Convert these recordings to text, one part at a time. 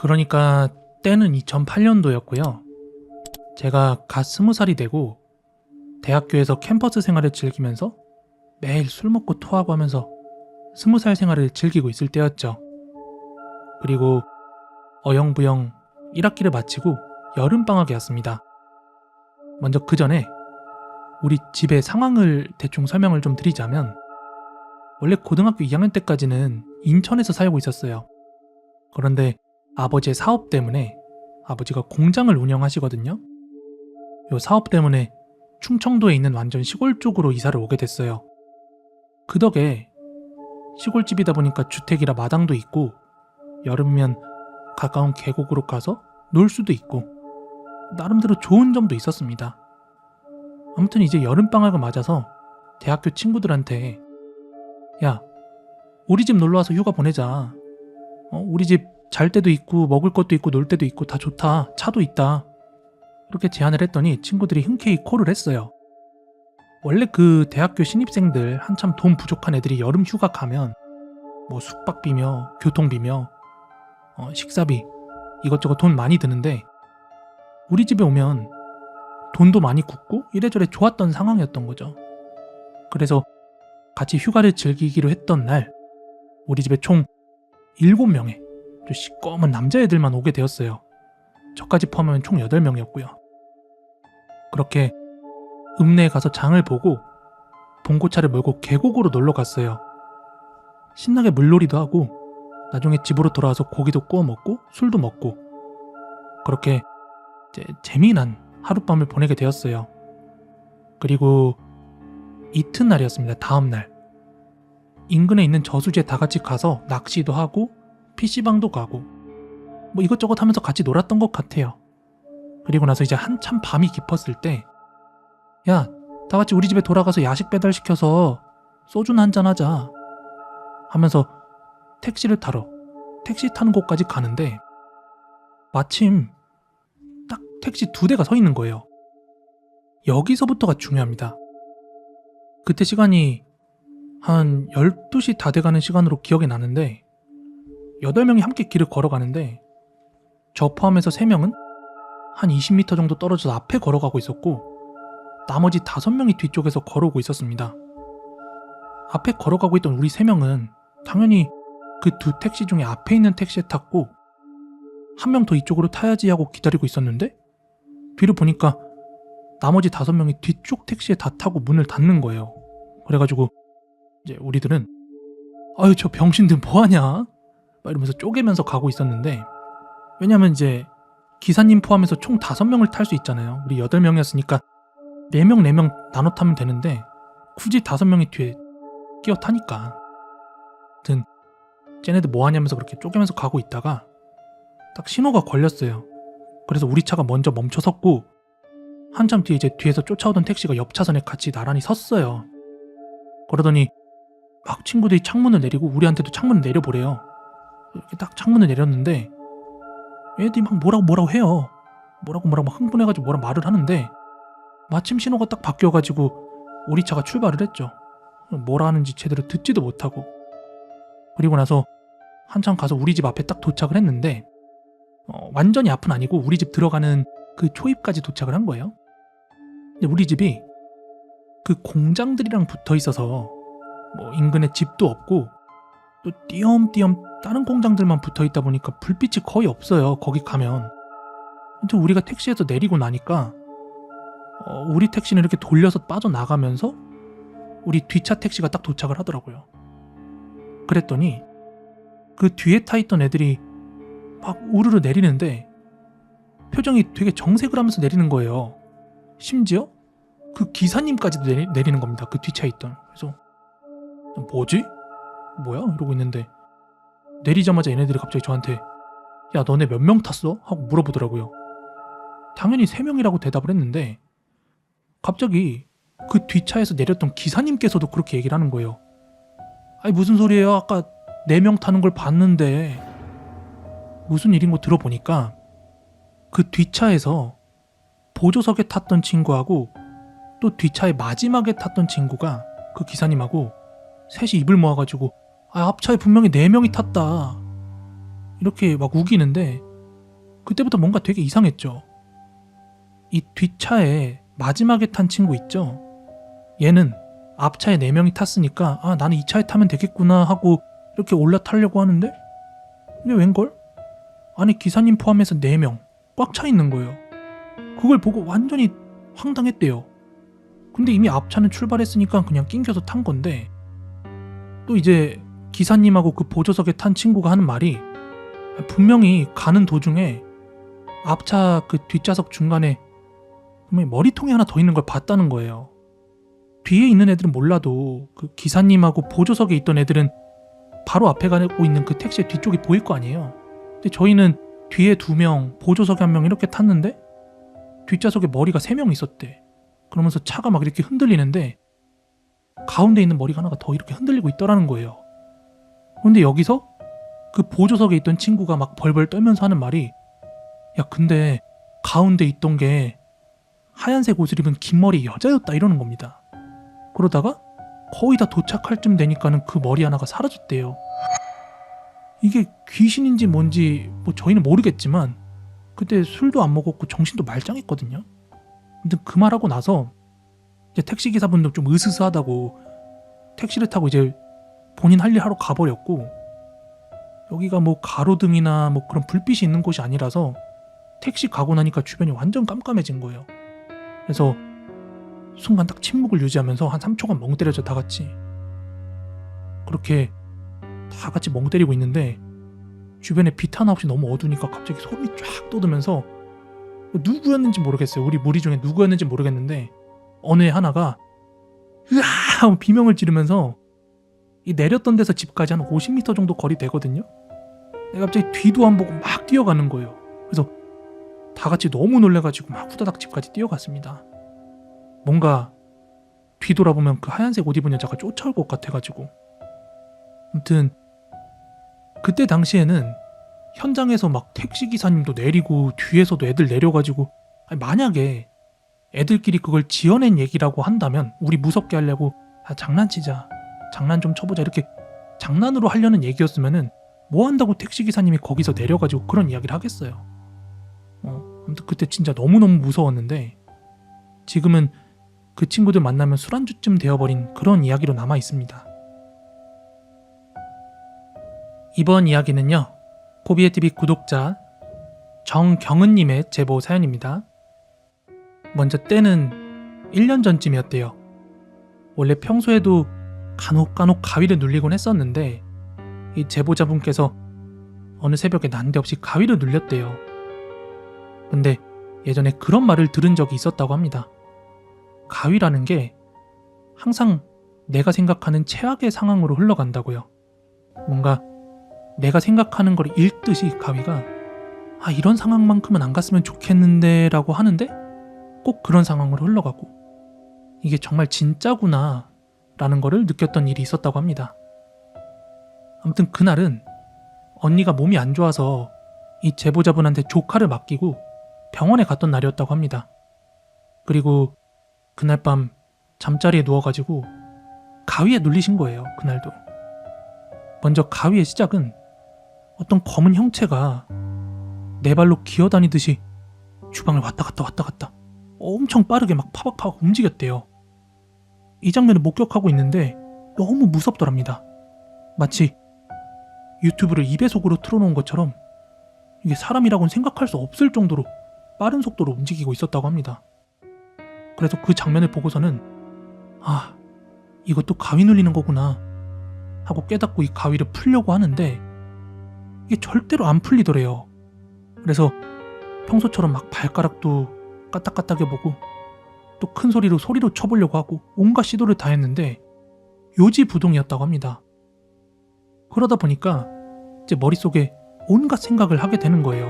그러니까 때는 2008년도였고요. 제가 갓 20살이 되고 대학교에서 캠퍼스 생활을 즐기면서 매일 술 먹고 토하고 하면서 20살 생활을 즐기고 있을 때였죠. 그리고 어영부영 1학기를 마치고 여름방학이 왔습니다. 먼저 그 전에 우리 집의 상황을 대충 설명을 좀 드리자면, 원래 고등학교 2학년 때까지는 인천에서 살고 있었어요. 그런데 아버지의 사업 때문에, 아버지가 공장을 운영하시거든요. 이 사업 때문에 충청도에 있는 완전 시골 쪽으로 이사를 오게 됐어요. 그 덕에 시골집이다 보니까 주택이라 마당도 있고, 여름이면 가까운 계곡으로 가서 놀 수도 있고, 나름대로 좋은 점도 있었습니다. 아무튼 이제 여름방학을 맞아서 대학교 친구들한테 야, 우리 집 놀러와서 휴가 보내자. 우리 집 잘 때도 있고 먹을 것도 있고 놀 때도 있고 다 좋다. 차도 있다. 이렇게 제안을 했더니 친구들이 흔쾌히 콜을 했어요. 원래 그 대학교 신입생들 한참 돈 부족한 애들이 여름 휴가 가면 뭐 숙박비며 교통비며 식사비 이것저것 돈 많이 드는데, 우리 집에 오면 돈도 많이 굳고 이래저래 좋았던 상황이었던 거죠. 그래서 같이 휴가를 즐기기로 했던 날, 우리 집에 총 7명의 좀 시꺼먼 남자애들만 오게 되었어요. 저까지 포함하면 총 8명이었고요. 그렇게 읍내에 가서 장을 보고 봉고차를 몰고 계곡으로 놀러 갔어요. 신나게 물놀이도 하고 나중에 집으로 돌아와서 고기도 구워 먹고 술도 먹고, 그렇게 재미난 하룻밤을 보내게 되었어요. 그리고 이튿날이었습니다. 다음날 인근에 있는 저수지에 다 같이 가서 낚시도 하고 PC방도 가고 뭐 이것저것 하면서 같이 놀았던 것 같아요. 그리고 나서 이제 한참 밤이 깊었을 때, 야, 다 같이 우리 집에 돌아가서 야식 배달시켜서 소주나 한잔 하자 하면서 택시를 타러 택시 타는 곳까지 가는데, 마침 딱 택시 2대가 서 있는 거예요. 여기서부터가 중요합니다. 그때 시간이 한 12시 다 돼가는 시간으로 기억이 나는데, 8명이 함께 길을 걸어가는데 저 포함해서 3명은 한 20m 정도 떨어져서 앞에 걸어가고 있었고, 나머지 5명이 뒤쪽에서 걸어오고 있었습니다. 앞에 걸어가고 있던 우리 3명은 당연히 그 2 택시 중에 앞에 있는 택시에 탔고, 한 명 더 이쪽으로 타야지 하고 기다리고 있었는데, 뒤를 보니까 나머지 5명이 뒤쪽 택시에 다 타고 문을 닫는 거예요. 그래가지고 이제 우리들은 아유 저 병신들 뭐하냐 막 이러면서 쪼개면서 가고 있었는데, 왜냐면 이제 기사님 포함해서 총 5명을 탈 수 있잖아요. 우리 8명이었으니까 4명 나눠 타면 되는데 굳이 5명이 뒤에 끼어 타니까, 아무튼 쟤네들 뭐하냐면서 그렇게 쪼개면서 가고 있다가 딱 신호가 걸렸어요. 그래서 우리 차가 먼저 멈춰 섰고, 한참 뒤에 이제 뒤에서 쫓아오던 택시가 옆 차선에 같이 나란히 섰어요. 그러더니 막 친구들이 창문을 내리고 우리한테도 창문을 내려보래요. 이렇게 딱 창문을 내렸는데 얘들이 막 뭐라고 해요. 뭐라고 막 흥분해가지고 뭐라 말을 하는데, 마침 신호가 딱 바뀌어가지고 우리 차가 출발을 했죠. 뭐라 하는지 제대로 듣지도 못하고. 그리고 나서 한참 가서 우리 집 앞에 딱 도착을 했는데, 완전히 앞은 아니고 우리 집 들어가는 그 초입까지 도착을 한 거예요. 근데 우리 집이 그 공장들이랑 붙어 있어서 뭐 인근에 집도 없고 또 띄엄띄엄 다른 공장들만 붙어 있다 보니까 불빛이 거의 없어요. 거기 가면. 아무튼 우리가 택시에서 내리고 나니까 우리 택시는 이렇게 돌려서 빠져나가면서 우리 뒷차 택시가 딱 도착을 하더라고요. 그랬더니 그 뒤에 타 있던 애들이 막 우르르 내리는데 표정이 되게 정색을 하면서 내리는 거예요. 심지어 그 기사님까지도 내리는 겁니다. 그 뒷차에 있던. 그래서 뭐지? 뭐야? 이러고 있는데 내리자마자 얘네들이 갑자기 저한테 야 너네 몇 명 탔어? 하고 물어보더라고요. 당연히 3명이라고 대답을 했는데 갑자기 그 뒷차에서 내렸던 기사님께서도 그렇게 얘기를 하는 거예요. 아니 무슨 소리예요? 아까 4명 타는 걸 봤는데. 무슨 일인 거 들어보니까 그 뒷차에서 보조석에 탔던 친구하고 또 뒷차에 마지막에 탔던 친구가 그 기사님하고 셋이 입을 모아가지고 앞차에 분명히 4명이 탔다 이렇게 막 우기는데 그때부터 뭔가 되게 이상했죠. 이 뒷차에 마지막에 탄 친구 있죠? 얘는 앞차에 4명이 탔으니까 아 나는 이 차에 타면 되겠구나 하고 이렇게 올라타려고 하는데 근데 웬걸? 안에 기사님 포함해서 4명 꽉 차 있는 거예요. 그걸 보고 완전히 황당했대요. 근데 이미 앞차는 출발했으니까 그냥 낑겨서 탄 건데 또 이제 기사님하고 그 보조석에 탄 친구가 하는 말이 분명히 가는 도중에 앞차 그 뒷좌석 중간에 분명히 머리통이 하나 더 있는 걸 봤다는 거예요. 뒤에 있는 애들은 몰라도 그 기사님하고 보조석에 있던 애들은 바로 앞에 가고 있는 그 택시의 뒤쪽이 보일 거 아니에요. 근데 저희는 뒤에 2명, 보조석에 1명 이렇게 탔는데 뒷좌석에 머리가 3명 있었대. 그러면서 차가 막 이렇게 흔들리는데 가운데 있는 머리가 하나가 더 이렇게 흔들리고 있더라는 거예요. 근데 여기서 그 보조석에 있던 친구가 막 벌벌 떨면서 하는 말이 야 근데 가운데 있던 게 하얀색 옷을 입은 긴 머리 여자였다 이러는 겁니다. 그러다가 거의 다 도착할 쯤 되니까는 그 머리 하나가 사라졌대요. 이게 귀신인지 뭔지 뭐 저희는 모르겠지만 그때 술도 안 먹었고 정신도 말짱했거든요. 아무튼 그 말하고 나서 이제 택시기사분도 좀 으스스하다고 택시를 타고 이제 본인 할 일 하러 가버렸고 여기가 뭐 가로등이나 뭐 그런 불빛이 있는 곳이 아니라서 택시 가고 나니까 주변이 완전 깜깜해진 거예요. 그래서 순간 딱 침묵을 유지하면서 한 3초간 멍 때려져 다 같이. 그렇게 다 같이 멍 때리고 있는데 주변에 빛 하나 없이 너무 어두우니까 갑자기 소름이 쫙 돋으면서 누구였는지 모르겠어요. 우리 무리 중에 누구였는지 모르겠는데 어느 애 하나가 으아 하고 비명을 지르면서 이 내렸던 데서 집까지 한 50m 정도 거리 되거든요. 내가 갑자기 뒤도 안 보고 막 뛰어가는 거예요. 그래서 다 같이 너무 놀래가지고 막 후다닥 집까지 뛰어갔습니다. 뭔가 뒤돌아보면 그 하얀색 옷 입은 여자가 쫓아올 것 같아가지고. 아무튼 그때 당시에는 현장에서 막 택시기사님도 내리고 뒤에서도 애들 내려가지고 아니 만약에 애들끼리 그걸 지어낸 얘기라고 한다면 우리 무섭게 하려고 장난치자 장난 좀 쳐보자 이렇게 장난으로 하려는 얘기였으면은 뭐 한다고 택시기사님이 거기서 내려가지고 그런 이야기를 하겠어요. 아무튼 그때 진짜 너무너무 무서웠는데 지금은 그 친구들 만나면 술안주쯤 되어버린 그런 이야기로 남아 있습니다. 이번 이야기는요, 코비에TV 구독자 정경은님의 제보 사연입니다. 먼저 때는 1년 전쯤이었대요. 원래 평소에도 간혹 가위를 눌리곤 했었는데 이 제보자분께서 어느 새벽에 난데없이 가위를 눌렸대요. 근데 예전에 그런 말을 들은 적이 있었다고 합니다. 가위라는 게 항상 내가 생각하는 최악의 상황으로 흘러간다고요. 뭔가 내가 생각하는 걸 읽듯이 가위가 이런 상황만큼은 안 갔으면 좋겠는데 라고 하는데 꼭 그런 상황으로 흘러가고 이게 정말 진짜구나 라는 거를 느꼈던 일이 있었다고 합니다. 아무튼 그날은 언니가 몸이 안 좋아서 이 제보자분한테 조카를 맡기고 병원에 갔던 날이었다고 합니다. 그리고 그날 밤 잠자리에 누워가지고 가위에 눌리신 거예요. 그날도. 먼저 가위의 시작은 어떤 검은 형체가 네 발로 기어다니듯이 주방을 왔다 갔다 엄청 빠르게 막 파박파박 움직였대요. 이 장면을 목격하고 있는데 너무 무섭더랍니다. 마치 유튜브를 2배속으로 틀어놓은 것처럼 이게 사람이라고는 생각할 수 없을 정도로 빠른 속도로 움직이고 있었다고 합니다. 그래서 그 장면을 보고서는 이것도 가위 눌리는 거구나 하고 깨닫고 이 가위를 풀려고 하는데 이게 절대로 안 풀리더래요. 그래서 평소처럼 막 발가락도 까딱까딱해보고 또 큰 소리로 쳐보려고 하고 온갖 시도를 다 했는데 요지부동이었다고 합니다. 그러다 보니까 이제 머릿속에 온갖 생각을 하게 되는 거예요.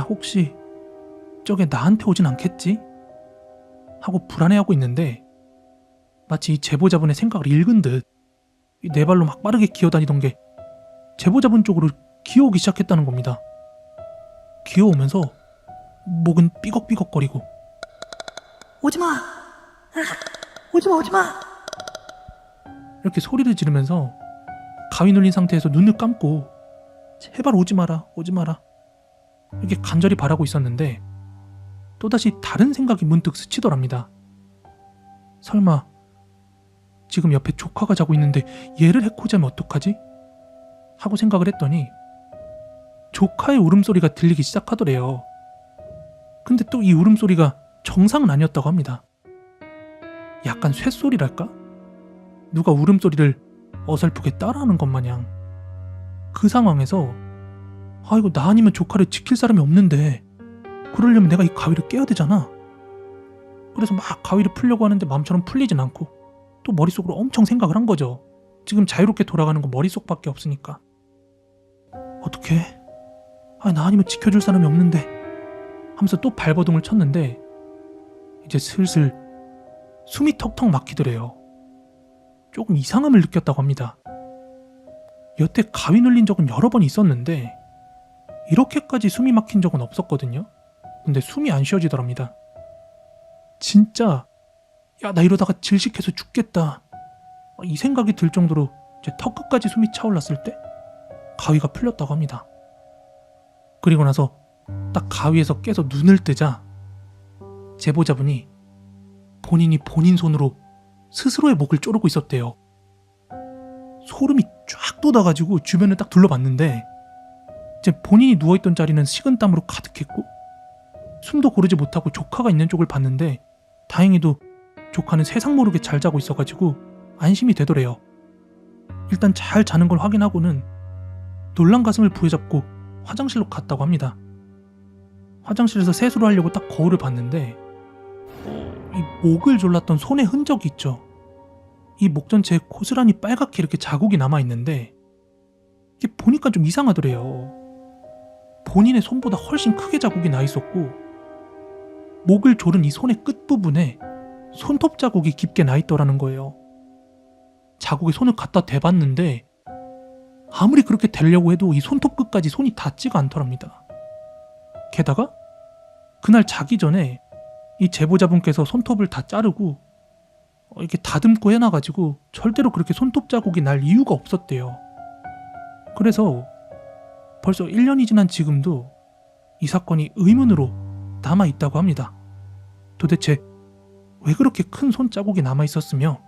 혹시 저게 나한테 오진 않겠지? 하고 불안해하고 있는데 마치 이 제보자분의 생각을 읽은 듯 네 발로 막 빠르게 기어다니던 게 제보자분 쪽으로 기어오기 시작했다는 겁니다. 기어오면서 목은 삐걱삐걱거리고 오지마! 오지마! 이렇게 소리를 지르면서 가위 눌린 상태에서 눈을 감고 제발 오지 마라 이렇게 간절히 바라고 있었는데 또다시 다른 생각이 문득 스치더랍니다. 설마 지금 옆에 조카가 자고 있는데 얘를 해코지하면 어떡하지? 하고 생각을 했더니 조카의 울음소리가 들리기 시작하더래요. 근데 또 이 울음소리가 정상은 아니었다고 합니다. 약간 쇳소리랄까? 누가 울음소리를 어설프게 따라하는 것 마냥. 그 상황에서 이거 나 아니면 조카를 지킬 사람이 없는데 그러려면 내가 이 가위를 깨야 되잖아. 그래서 막 가위를 풀려고 하는데 마음처럼 풀리진 않고 또 머릿속으로 엄청 생각을 한 거죠. 지금 자유롭게 돌아가는 건 머릿속밖에 없으니까. 어떡해? 나 아니면 지켜줄 사람이 없는데 하면서 또 발버둥을 쳤는데 이제 슬슬 숨이 턱턱 막히더래요. 조금 이상함을 느꼈다고 합니다. 여태 가위 눌린 적은 여러 번 있었는데 이렇게까지 숨이 막힌 적은 없었거든요. 근데 숨이 안 쉬어지더랍니다. 진짜 나 이러다가 질식해서 죽겠다 이 생각이 들 정도로 제 턱 끝까지 숨이 차올랐을 때 가위가 풀렸다고 합니다. 그리고 나서 딱 가위에서 깨서 눈을 뜨자 제보자분이 본인이 본인 손으로 스스로의 목을 조르고 있었대요. 소름이 쫙 돋아가지고 주변을 딱 둘러봤는데 이제 본인이 누워있던 자리는 식은땀으로 가득했고 숨도 고르지 못하고 조카가 있는 쪽을 봤는데 다행히도 조카는 세상 모르게 잘 자고 있어가지고 안심이 되더래요. 일단 잘 자는 걸 확인하고는 놀란 가슴을 부여잡고 화장실로 갔다고 합니다. 화장실에서 세수를 하려고 딱 거울을 봤는데 이 목을 졸랐던 손의 흔적이 있죠. 이 목 전체에 고스란히 빨갛게 이렇게 자국이 남아있는데 이게 보니까 좀 이상하더래요. 본인의 손보다 훨씬 크게 자국이 나 있었고 목을 조른 이 손의 끝부분에 손톱 자국이 깊게 나 있더라는 거예요. 자국에 손을 갖다 대봤는데 아무리 그렇게 대려고 해도 이 손톱 끝까지 손이 닿지가 않더랍니다. 게다가 그날 자기 전에 이 제보자분께서 손톱을 다 자르고 이렇게 다듬고 해놔가지고 절대로 그렇게 손톱 자국이 날 이유가 없었대요. 그래서 벌써 1년이 지난 지금도 이 사건이 의문으로 남아있다고 합니다. 도대체 왜 그렇게 큰 손자국이 남아있었으며